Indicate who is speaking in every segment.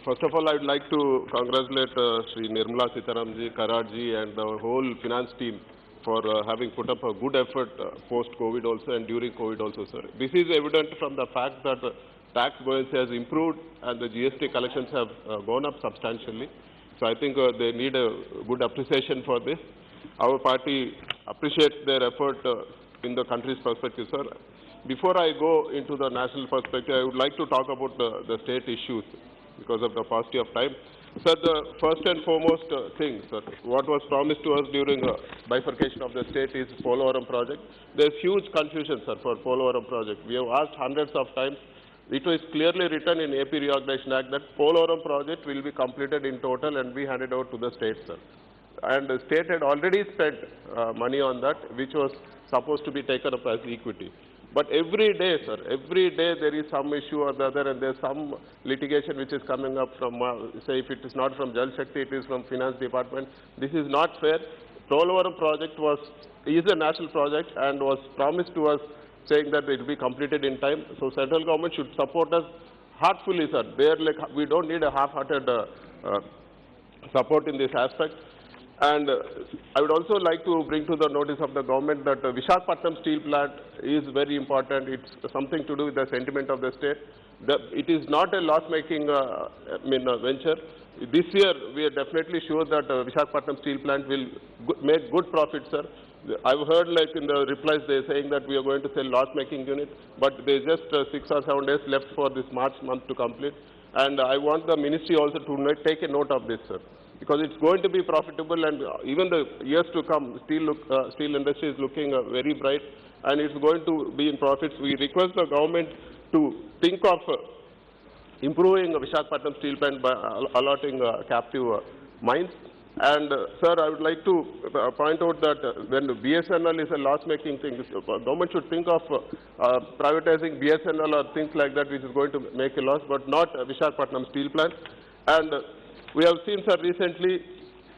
Speaker 1: First of all, I would like to congratulate Sri Nirmala Sitaramji, Karadji and the whole finance team for having put up a good effort post-COVID also and during COVID also, sir. This is evident from the fact that tax buoyancy has improved and the GST collections have gone up substantially. So I think they need a good appreciation for this. Our party appreciates their effort in the country's perspective, sir. Before I go into the national perspective, I would like to talk about the state issues because of the paucity of time. Sir, the first and foremost thing, sir, what was promised to us during bifurcation of the state is Polavaram project. There is huge confusion, sir, for Polavaram project. We have asked hundreds of times. It was clearly written in AP Reorganization Act that Polavaram project will be completed in total and be handed over to the state, sir. And the state had already spent money on that, which was supposed to be taken up as equity. But every day, sir, every day there is some issue or the other, and there is some litigation which is coming up from, say, if it is not from Jal Shakti, it is from Finance Department. This is not fair. Polavaram project is a national project and was promised to us saying that it will be completed in time. So central government should support us heartfully, sir. We don't need a half-hearted support in this aspect. And I would also like to bring to the notice of the government that Visakhapatnam steel plant is very important. It's something to do with the sentiment of the state. It is not a loss-making venture. This year, we are definitely sure that Visakhapatnam steel plant will make good profits, sir. I've heard, like in the replies, they're saying that we are going to sell loss-making unit, but there's just 6 or 7 days left for this March month to complete. And I want the ministry also to take a note of this, sir, because it's going to be profitable, and even the years to come, steel industry is looking very bright, and it's going to be in profits. We request the government to think of improving Visakhapatnam steel plant by allotting captive mines. And sir, I would like to point out that when BSNL is a loss-making thing, the government should think of privatizing BSNL or things like that, which is going to make a loss, but not Visakhapatnam steel plant. And we have seen, sir, recently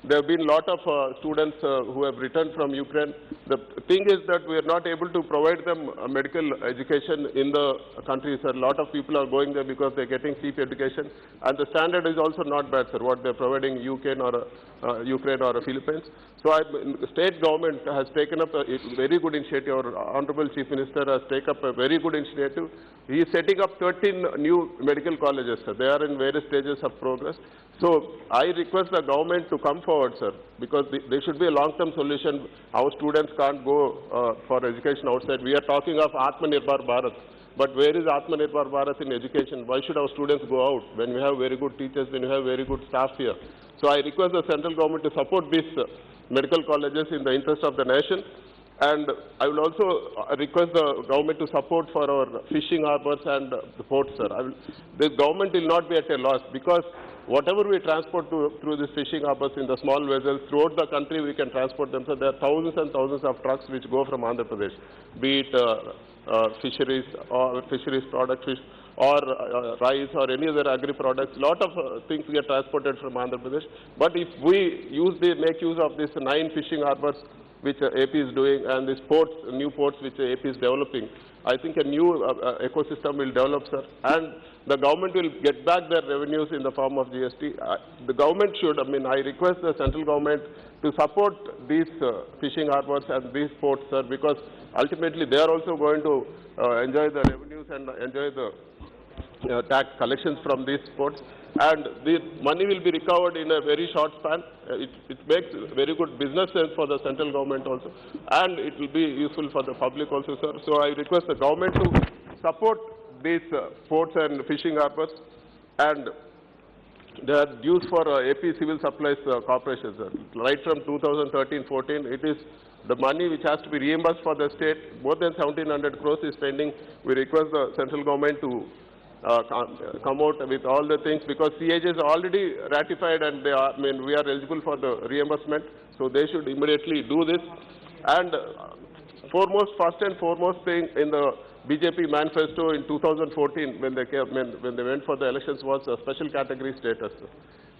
Speaker 1: there have been a lot of students who have returned from Ukraine. The thing is that we are not able to provide them medical education in the country, sir. A lot of people are going there because they are getting cheap education. And the standard is also not bad, sir, what they are providing Ukraine or Philippines. So the state government has taken up a very good initiative. Our Honorable Chief Minister has taken up a very good initiative. He is setting up 13 new medical colleges, sir. They are in various stages of progress. So I request the government to come forward, sir, because there should be a long-term solution. Our students can't go for education outside. We are talking of Atmanirbhar Bharat. But where is Atmanirbhar Bharat in education? Why should our students go out when we have very good teachers, when we have very good staff here? So I request the central government to support these medical colleges in the interest of the nation. And I will also request the government to support for our fishing harbors and the ports, sir. The government will not be at a loss, because whatever we transport through these fishing harbors in the small vessels, throughout the country we can transport them. So there are thousands and thousands of trucks which go from Andhra Pradesh, be it fisheries or fisheries product fish or rice or any other agri products. A lot of things get transported from Andhra Pradesh. But if we make use of these 9 fishing harbors which AP is doing, and these ports, new ports which AP is developing, I think a new ecosystem will develop, sir. And the government will get back their revenues in the form of GST. The government should, I request the central government to support these fishing harbors and these ports, sir, because ultimately they are also going to enjoy the revenues and enjoy the tax collections from these ports. And the money will be recovered in a very short span. It makes very good business sense for the central government also, and it will be useful for the public also, sir. So I request the government to support these ports and fishing harbors, and they are dues for AP Civil Supplies Corporation, sir. Right from 2013-14, it is the money which has to be reimbursed for the state. More than 1,700 crores is pending. We request the central government to come out with all the things, because CAG is already ratified and we are eligible for the reimbursement, so they should immediately do this. And first and foremost thing in the BJP manifesto in 2014 when they went for the elections was a special category status.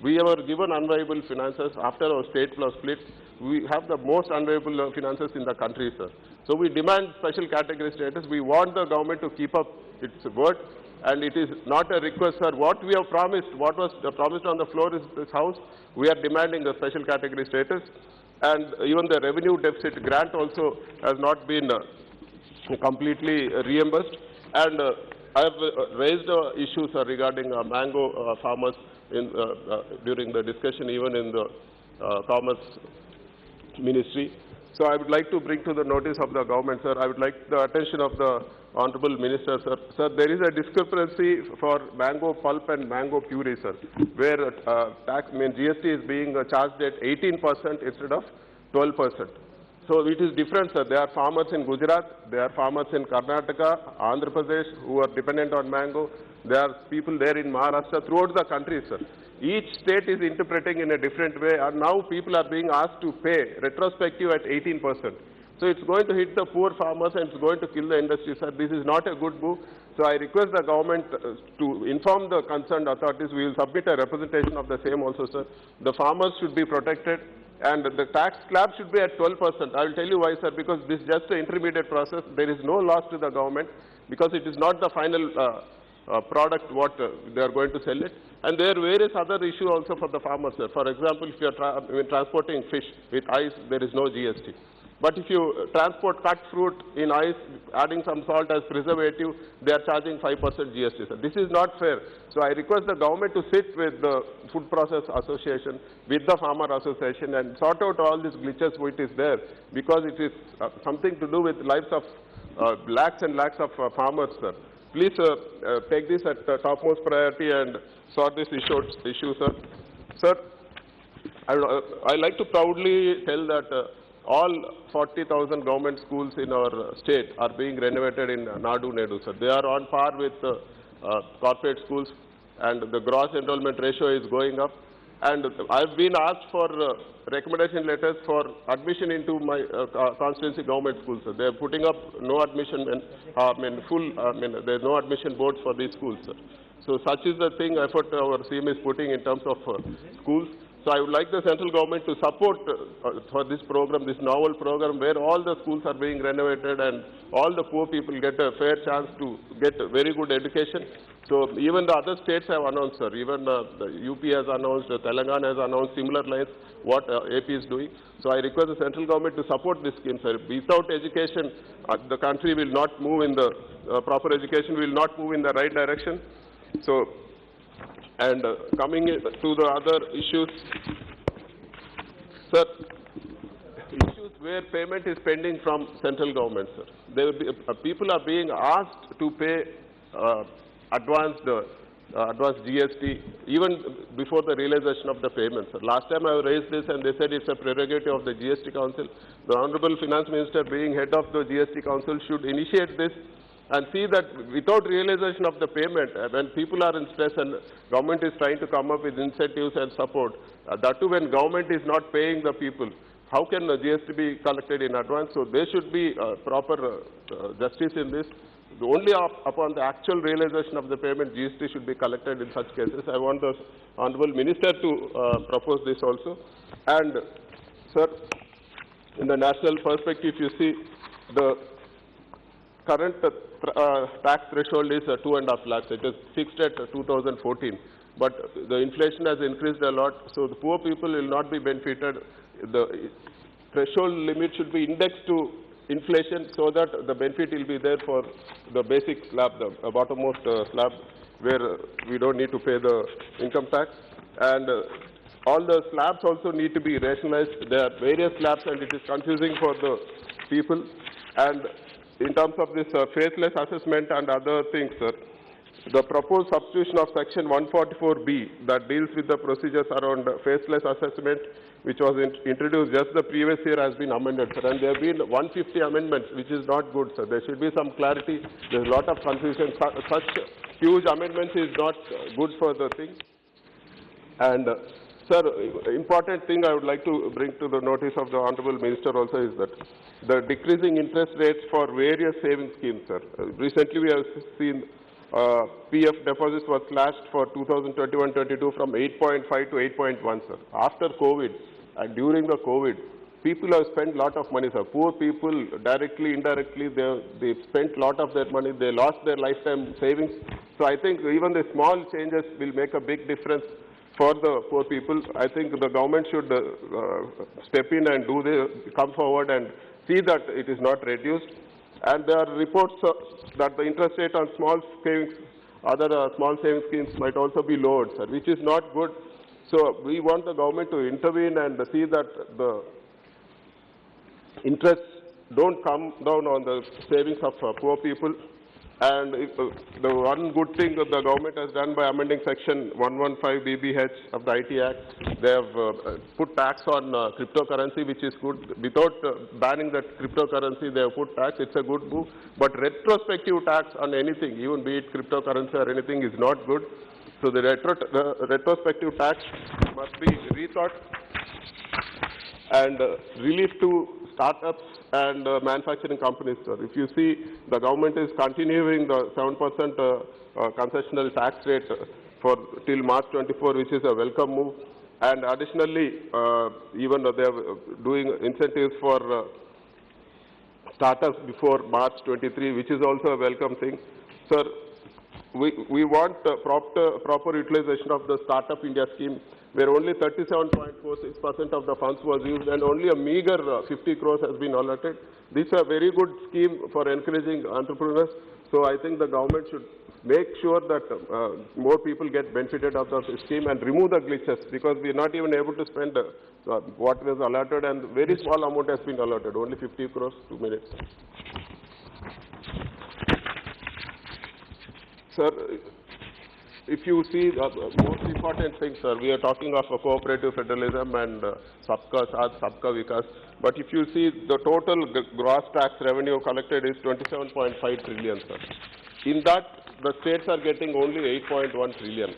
Speaker 1: We were given unviable finances after our state plus split. We have the most unviable finances in the country, sir. So we demand special category status. We want the government to keep up its word. And it is not a request, sir. What we have promised, what was promised on the floor is this House, we are demanding a special category status. And even the revenue deficit grant also has not been completely reimbursed. And I have raised issues regarding mango farmers during the discussion, even in the Commerce Ministry. So I would like to bring to the notice of the government, sir. I would like the attention of the Honorable Minister, sir. Sir, there is a discrepancy for mango pulp and mango puree, sir, where GST is being charged at 18% instead of 12%. So it is different, sir. There are farmers in Gujarat, there are farmers in Karnataka, Andhra Pradesh who are dependent on mango. There are people there in Maharashtra, throughout the country, sir. Each state is interpreting in a different way, and now people are being asked to pay retrospective at 18%. So it's going to hit the poor farmers and it's going to kill the industry, sir. This is not a good move. So I request the government to inform the concerned authorities. We will submit a representation of the same also, sir. The farmers should be protected and the tax slab should be at 12%. I will tell you why, sir, because this is just an intermediate process. There is no loss to the government because it is not the final product what they are going to sell it. And there are various other issues also for the farmers, sir. For example, if you are transporting fish with ice, there is no GST. But if you transport cut fruit in ice, adding some salt as preservative, they are charging 5% GST, sir. This is not fair. So I request the government to sit with the Food Process Association, with the Farmer Association, and sort out all these glitches which is there, because it is something to do with lives of lakhs and lakhs of farmers, sir. Please take this at topmost priority and sort this issue, sir. Sir, I like to proudly tell that all 40,000 government schools in our state are being renovated in Nadu Nedu, sir. They are on par with corporate schools, and the gross enrollment ratio is going up. And I've been asked for recommendation letters for admission into my constituency government schools, sir. They're putting up no admission, there's no admission boards for these schools, sir. So such is the thing effort our CM is putting in terms of schools. So I would like the central government to support for this program, this novel program, where all the schools are being renovated and all the poor people get a fair chance to get a very good education. So even the other states have announced, sir. Even the UP has announced, Telangana has announced similar lines what AP is doing. So I request the central government to support this scheme, sir. Without education, the country will not move in the proper education will not move in the right direction. So, and coming to the other issues, sir, issues where payment is pending from central government, sir. There will be, people are being asked to pay advanced GST even before the realization of the payment, sir. Last time I raised this and they said it's a prerogative of the GST Council. The Honorable Finance Minister, being head of the GST Council, should initiate this and see that without realization of the payment, when people are in stress and government is trying to come up with incentives and support, that too when government is not paying the people, how can the GST be collected in advance? So there should be proper justice in this. Only upon the actual realization of the payment, GST should be collected in such cases. I want the Honorable Minister to propose this also. And, sir, in the national perspective, you see the current tax threshold is 2.5 lakhs. It is fixed at 2014. But the inflation has increased a lot, so the poor people will not be benefited. The threshold limit should be indexed to inflation so that the benefit will be there for the basic slab, the bottommost slab, where we don't need to pay the income tax. And all the slabs also need to be rationalized. There are various slabs and it is confusing for the people. And in terms of this faithless assessment and other things, sir, the proposed substitution of section 144B that deals with the procedures around faithless assessment, which was introduced just the previous year, has been amended, sir. And there have been 150 amendments, which is not good, sir. There should be some clarity. There's a lot of confusion. Such huge amendments is not good for the thing. And, sir, important thing I would like to bring to the notice of the Honorable Minister also is that the decreasing interest rates for various savings schemes, sir. Recently we have seen PF deposits were slashed for 2021-22 from 8.5 to 8.1, sir. After COVID and during the COVID, people have spent a lot of money, sir. Poor people, directly, indirectly, they've spent a lot of their money. They lost their lifetime savings. So I think even the small changes will make a big difference for the poor people. I think the government should step in and come forward and see that it is not reduced. And there are reports that the interest rate on small savings, other small savings schemes might also be lowered, sir, which is not good. So we want the government to intervene and see that the interests don't come down on the savings of poor people. And the one good thing that the government has done by amending Section 115 BBH of the IT Act, they have put tax on cryptocurrency, which is good. Without banning that cryptocurrency, they have put tax. It's a good move. But retrospective tax on anything, even be it cryptocurrency or anything, is not good. So the retrospective tax must be rethought and relief to startups and manufacturing companies, sir. If you see, the government is continuing the 7% concessional tax rate for till March 24, which is a welcome move. And additionally, even they are doing incentives for startups before March 23, which is also a welcome thing. Sir, we want proper utilization of the Startup India scheme, where only 37.46% of the funds was used and only a meager 50 crores has been allotted. This is a very good scheme for encouraging entrepreneurs. So I think the government should make sure that more people get benefited of the scheme and remove the glitches, because we are not even able to spend what was allotted, and very small amount has been allotted, only 50 crores, 2 minutes. Sir, if you see the most important thing, sir, we are talking of a cooperative federalism and Sabka Saath, Sabka Vikas. But if you see the total gross tax revenue collected is 27.5 trillion, sir. In that, the states are getting only 8.1 trillion.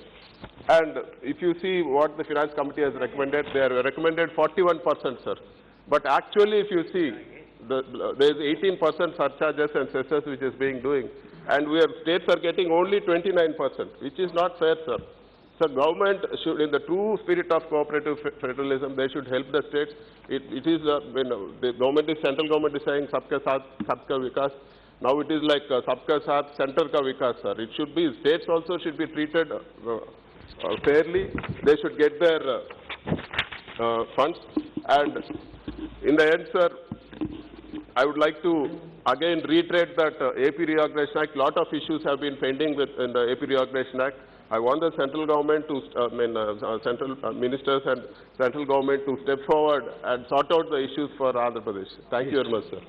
Speaker 1: And if you see what the Finance Committee has recommended, they have recommended 41%, sir. But actually, if you see, there is 18% surcharges and cesses which is being doing. And states are getting only 29%, which is not fair, sir. So government should, in the true spirit of cooperative federalism, they should help the states. It is, when the government is, central government is saying Sabka Saath, Sabka Vikas. Now it is like Sabka Saath, Center Ka Vikas, sir. It should be, states also should be treated fairly. They should get their funds. And in the end, sir, I would like to again reiterate that AP Reorganization Act, lot of issues have been pending in the AP Reorganization Act. I want the central government to, central ministers and central government to step forward and sort out the issues for Andhra Pradesh. Thank you very much, sir.